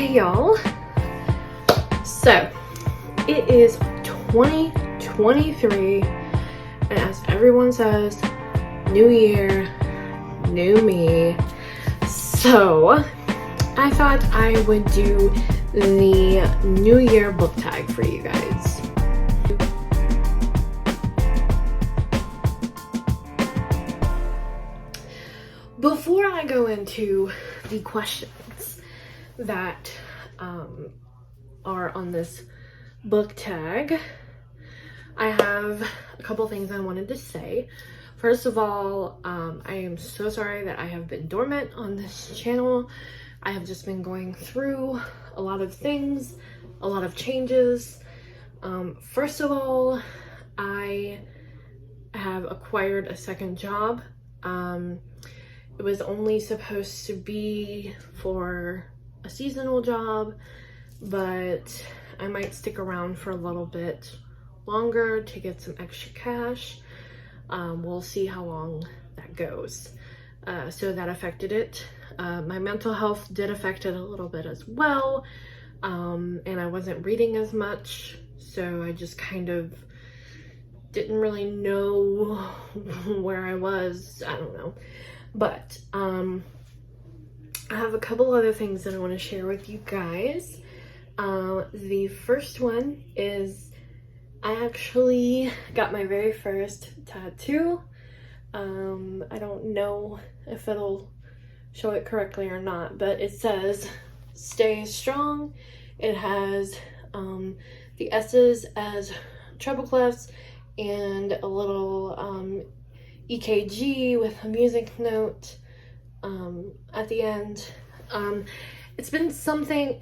Hey y'all, so it is 2023 and as everyone says, new year, new me. So I thought I would do the new year book tag for you guys. Before I go into the questions that are on this book tag, I have a couple things I wanted to say. First of all, I am so sorry that I have been dormant on this channel. I have just been going through a lot of things, a lot of changes. First of all, I have acquired a second job. It was only supposed to be for a seasonal job, but I might stick around for a little bit longer to get some extra cash. We'll see how long that goes. So that affected it. My mental health did affect it a little bit as well. And I wasn't reading as much, so I just kind of didn't really know where I was. I don't know. But I have a couple other things that I want to share with you guys. The first one is I actually got my very first tattoo. I don't know if it'll show it correctly or not, but it says "Stay Strong." It has the S's as treble clefs and a little EKG with a music note at the end. It's been something,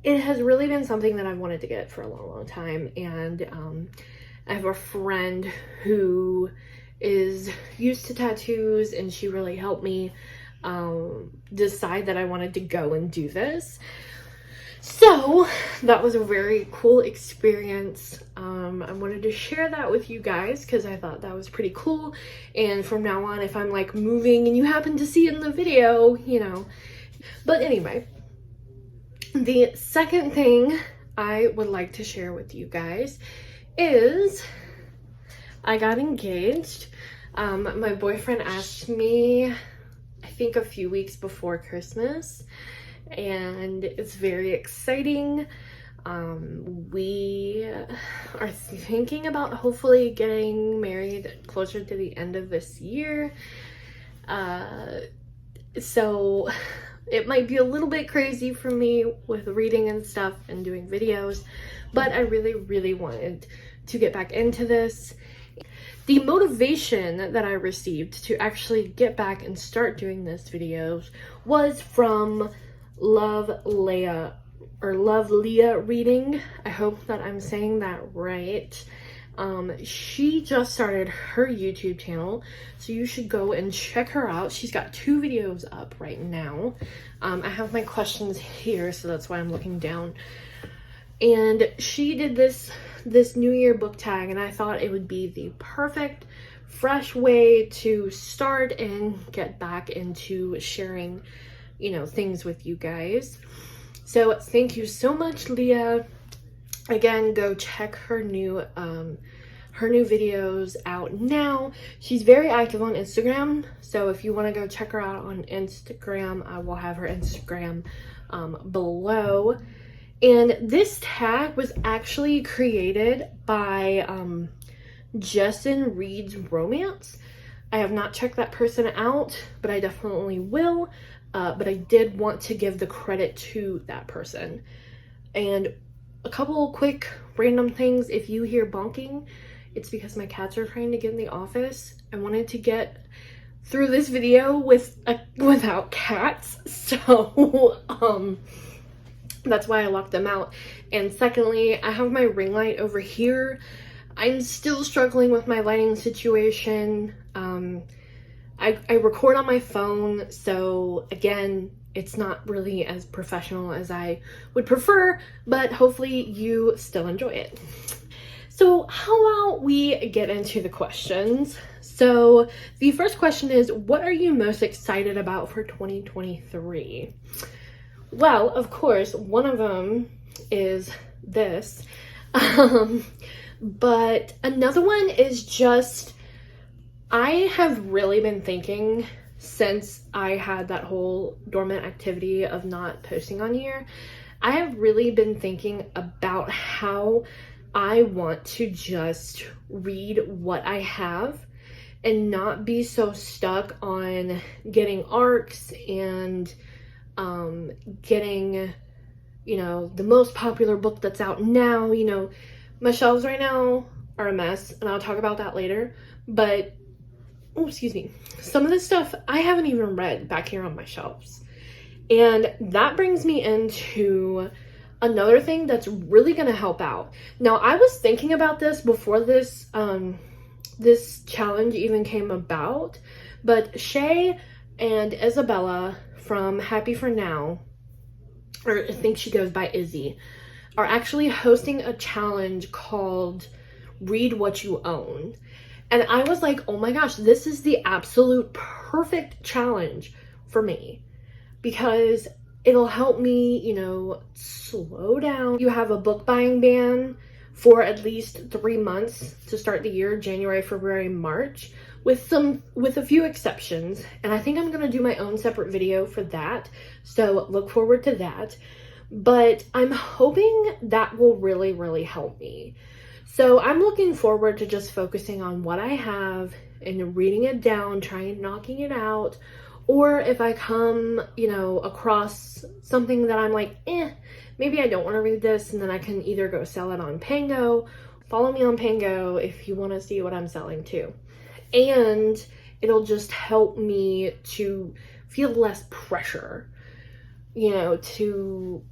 it has really been something that I've wanted to get for a long time, and I have a friend who is used to tattoos, and she really helped me decide that I wanted to go and do this. So that was a very cool experience. I wanted to share that with you guys because I thought that was pretty cool, and from now on, if I'm like moving and you happen to see it in the video, you know. But anyway, the second thing I would like to share with you guys is I got engaged. My boyfriend asked me, I think a few weeks before Christmas, and it's very exciting. We are thinking about hopefully getting married closer to the end of this year. So it might be a little bit crazy for me with reading and stuff and doing videos, but I really wanted to get back into this. The motivation that I received to actually get back and start doing this videos was from Love Leah reading. I hope that I'm saying that right. She just started her YouTube channel, so you should go and check her out. She's got 2 videos up right now. I have my questions here, so that's why I'm looking down. And she did this New Year book tag, and I thought it would be the perfect, fresh way to start and get back into sharing, you know, things with you guys. So thank you so much, Leah. Again, go check her new videos out now. She's very active on Instagram, so if you want to go check her out on Instagram, I will have her Instagram below. And this tag was actually created by Justin Reads Romance. I have not checked that person out, but I definitely will. But I did want to give the credit to that person. And a couple quick random things. If you hear bonking, it's because my cats are trying to get in the office. I wanted to get through this video without cats, so that's why I locked them out. And secondly, I have my ring light over here. I'm still struggling with my lighting situation. I record on my phone, so again, it's not really as professional as I would prefer, but hopefully you still enjoy it. So how about we get into the questions? So the first question is, what are you most excited about for 2023? Well, of course, one of them is this. But another one is just, I have really been thinking since I had that whole dormant activity of not posting on here, I have really been thinking about how I want to just read what I have and not be so stuck on getting ARCs and getting, you know, the most popular book that's out now. You know, my shelves right now are a mess, and I'll talk about that later, but oh, excuse me, some of this stuff I haven't even read back here on my shelves. And that brings me into another thing that's really going to help out. Now, I was thinking about this before this this challenge even came about, but Shay and Isabella from Happy for Now, or I think she goes by Izzy, are actually hosting a challenge called Read What You Own. And I was like, oh my gosh, this is the absolute perfect challenge for me, because it'll help me, you know, slow down. You have a book buying ban for at least 3 months to start the year, January, February, March, with a few exceptions. And I think I'm gonna do my own separate video for that, so look forward to that. But I'm hoping that will really, really help me. So I'm looking forward to just focusing on what I have and reading it down, trying knocking it out. Or if I come, you know, across something that I'm like, maybe I don't want to read this, and then I can either go sell it on Pango. Follow me on Pango if you want to see what I'm selling too. And it'll just help me to feel less pressure, you know, to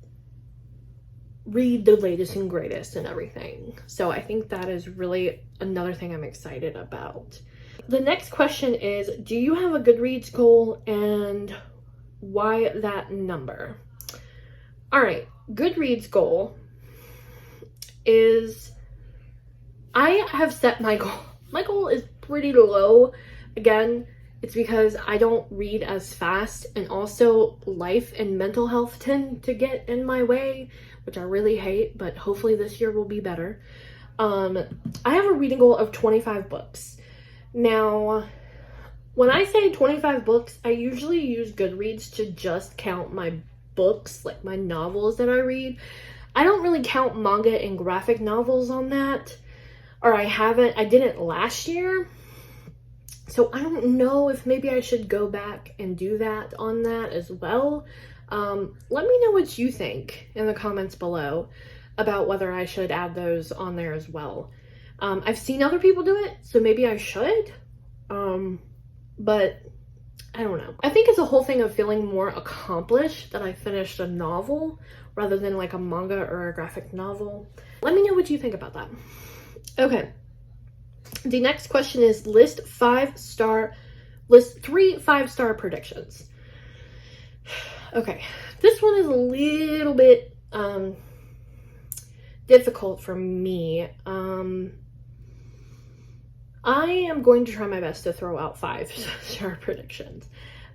read the latest and greatest and everything. So I think that is really another thing I'm excited about. The next question is, do you have a Goodreads goal and why that number? All right, Goodreads goal is, I have set my goal. My goal is pretty low. Again, it's because I don't read as fast, and also life and mental health tend to get in my way, which I really hate, but hopefully this year will be better. I have a reading goal of 25 books. Now, when I say 25 books, I usually use Goodreads to just count my books, like my novels that I read. I don't really count manga and graphic novels on that, or I didn't last year. So I don't know if maybe I should go back and do that on that as well. Let me know what you think in the comments below about whether I should add those on there as well. I've seen other people do it, so maybe I should, but I don't know. I think it's a whole thing of feeling more accomplished that I finished a novel rather than like a manga or a graphic novel. Let me know what you think about that. Okay. The next question is list 3 5-star predictions. Okay, this one is a little bit difficult for me. I am going to try my best to throw out 5-star predictions.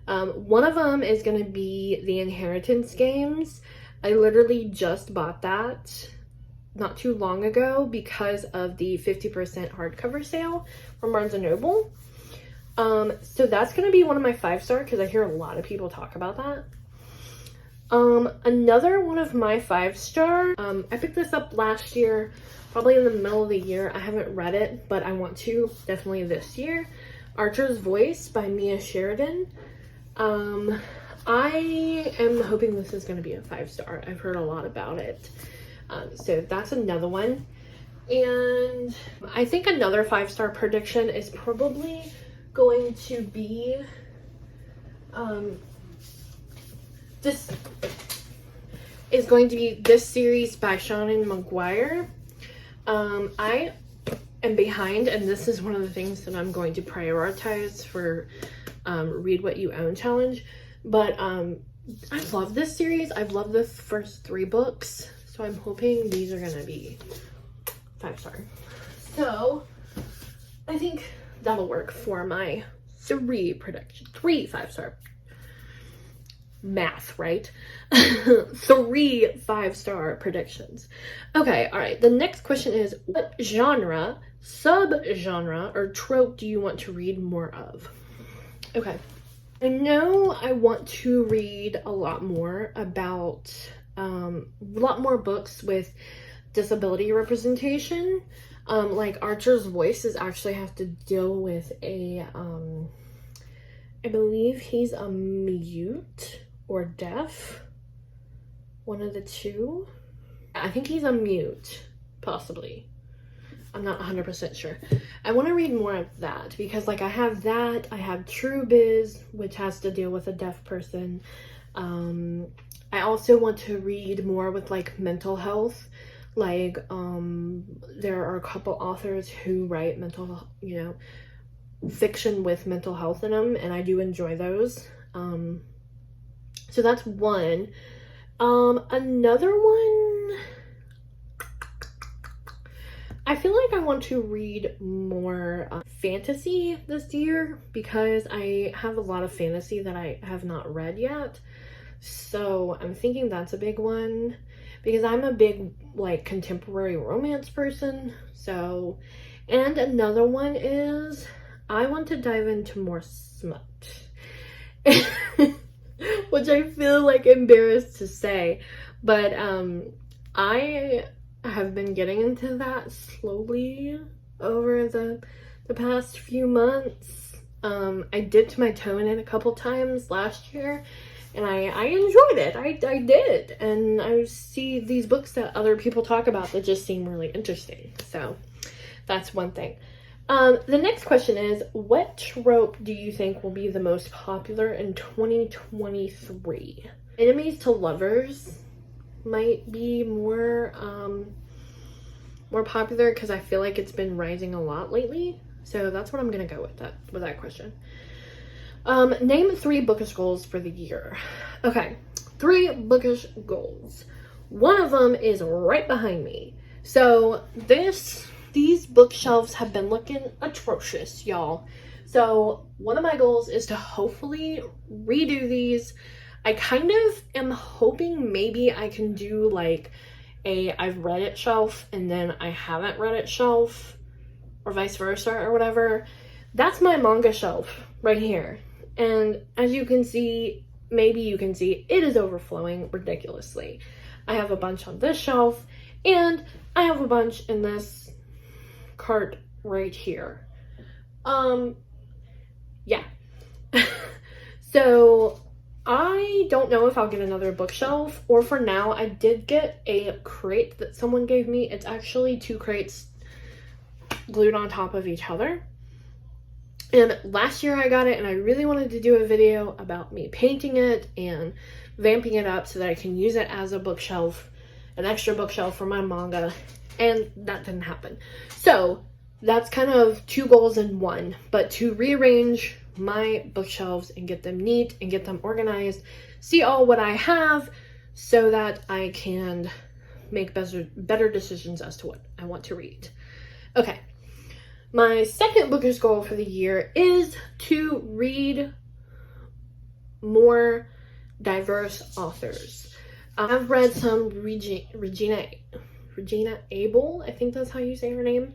One of them is going to be the Inheritance games. I literally just bought that not too long ago because of the 50% hardcover sale from Barnes & Noble. So that's going to be one of my 5-star because I hear a lot of people talk about that. Another one of my 5-star, I picked this up last year, probably in the middle of the year. I haven't read it, but I want to definitely this year. Archer's Voice by Mia Sheridan. I am hoping this is going to be a 5-star. I've heard a lot about it. So that's another one. And I think another 5-star prediction is probably going to be, this is going to be this series by Seanan McGuire. I am behind, and this is one of the things that I'm going to prioritize for Read What You Own challenge. But I love this series. I've loved the first 3 books, so I'm hoping these are gonna be 5-star. So I think that'll work for my 3 5-star. math, right? 3 5-star predictions. Okay, all right. The next question is, what genre, subgenre, or trope do you want to read more of? Okay. I know I want to read a lot more about a lot more books with disability representation. Like Archer's Voices actually have to deal with a I believe he's a mute or deaf, one of the two. I think he's a mute, possibly. I'm not 100% sure. I want to read more of that because, like, I have that. I have True Biz, which has to deal with a deaf person. I also want to read more with, like, mental health. Like, there are a couple authors who write mental, fiction with mental health in them, and I do enjoy those. So that's one. Another one, I feel like I want to read more fantasy this year because I have a lot of fantasy that I have not read yet. So I'm thinking that's a big one because I'm a big, like, contemporary romance person. So, and another one is I want to dive into more smut. Which I feel like embarrassed to say, but I have been getting into that slowly over the past few months. I dipped my toe in it a couple times last year, and I enjoyed it. I did, and I see these books that other people talk about that just seem really interesting. So that's one thing. The next question is, what trope do you think will be the most popular in 2023? Enemies to lovers might be more popular because I feel like it's been rising a lot lately. So that's what I'm gonna go with that question. Name 3 bookish goals for the year. Okay, 3 bookish goals. One of them is right behind me. So these bookshelves have been looking atrocious, y'all. So one of my goals is to hopefully redo these. I kind of am hoping maybe I can do like a I've read it shelf and then I haven't read it shelf, or vice versa or whatever. That's my manga shelf right here. And as you can see, maybe you can see, it is overflowing ridiculously. I have a bunch on this shelf and I have a bunch in this cart right here. Yeah. So I don't know if I'll get another bookshelf, or for now I did get a crate that someone gave me. It's actually 2 crates glued on top of each other. And last year I got it and I really wanted to do a video about me painting it and vamping it up so that I can use it as a bookshelf, an extra bookshelf for my manga, and that didn't happen. So that's kind of 2 goals in one, but to rearrange my bookshelves and get them neat and get them organized, see all what I have so that I can make better decisions as to what I want to read. Okay. My second bookish goal for the year is to read more diverse authors. I've read some Regina Abel, I think that's how you say her name,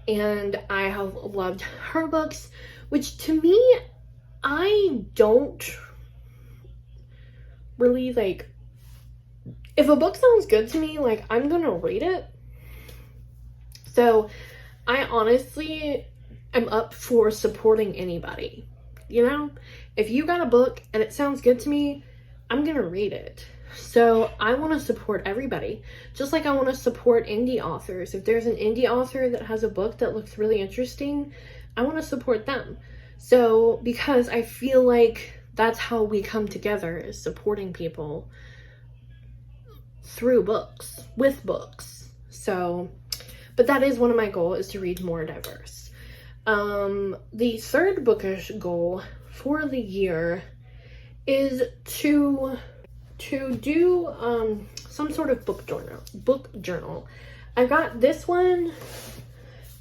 and I have loved her books, which to me, I don't really like. If a book sounds good to me, like, I'm gonna read it. So I honestly am up for supporting anybody. You know, if you got a book and it sounds good to me, I'm gonna read it. So I want to support everybody, just like I want to support indie authors. If there's an indie author that has a book that looks really interesting, I want to support them. So because I feel like that's how we come together, is supporting people through books, with books. So, but that is one of my goals, is to read more diverse. The third bookish goal for the year is to do some sort of book journal. I got this one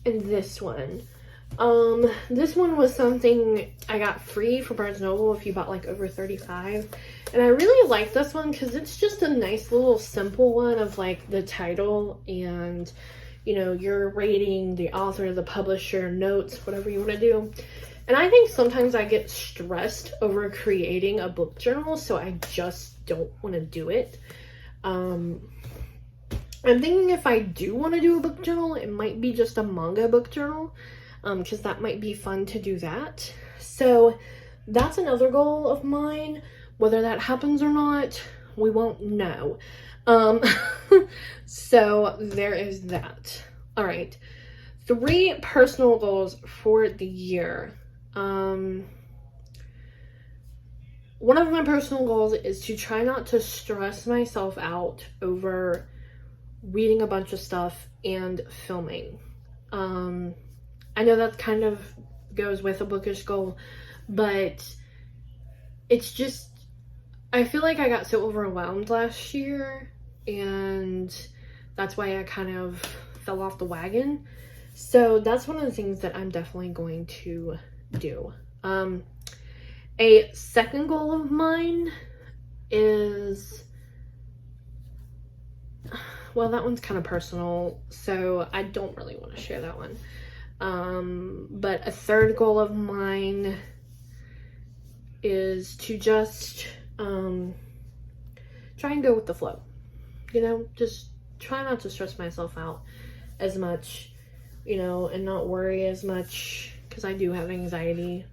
and this one. This one was something I got free from Barnes & Noble if you bought like over 35, And I really like this one because it's just a nice little simple one of like the title and, you know, your rating, the author, the publisher, notes, whatever you want to do. And I think sometimes I get stressed over creating a book journal, so I just don't want to do it. I'm thinking if I do want to do a book journal, it might be just a manga book journal, because that might be fun to do that. So that's another goal of mine. Whether that happens or not, we won't know. So there is that. All right, 3 personal goals for the year. One of my personal goals is to try not to stress myself out over reading a bunch of stuff and filming. I know that kind of goes with a bookish goal, but it's just, I feel like I got so overwhelmed last year, and that's why I kind of fell off the wagon. So that's one of the things that I'm definitely going to do. A second goal of mine is, well, that one's kind of personal, so I don't really want to share that one. But a third goal of mine is to just try and go with the flow. You know, just try not to stress myself out as much, you know, and not worry as much, because I do have anxiety.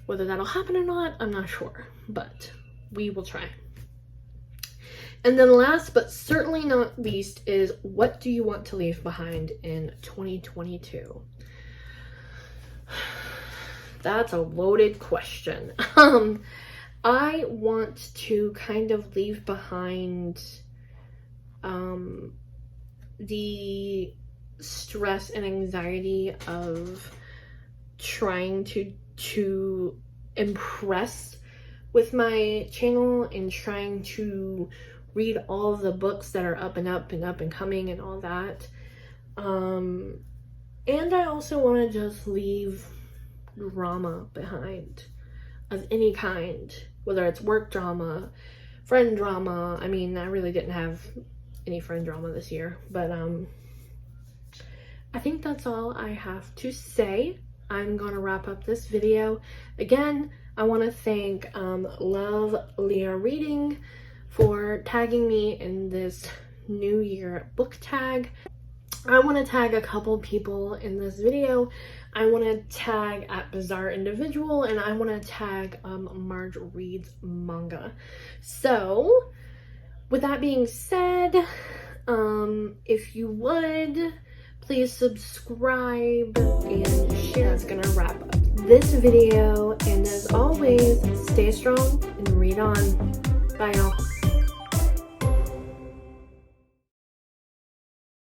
Whether that'll happen or not, I'm not sure, but we will try. And then last but certainly not least is, what do you want to leave behind in 2022? That's a loaded question. I want to kind of leave behind the stress and anxiety of trying to impress with my channel and trying to read all of the books that are up and coming and all that. And I also want to just leave drama behind of any kind, whether it's work drama, friend drama. I mean, I really didn't have any friend drama this year, but I think that's all I have to say. I'm gonna wrap up this video. Again, I want to thank Love Leah Reading for tagging me in this New Year book tag. I want to tag a couple people in this video. I want to tag at Bizarre Individual, and I want to tag Marge Reads Manga. So with that being said, if you would please subscribe and share. That's gonna wrap up this video, and as always, stay strong and read on. Bye y'all.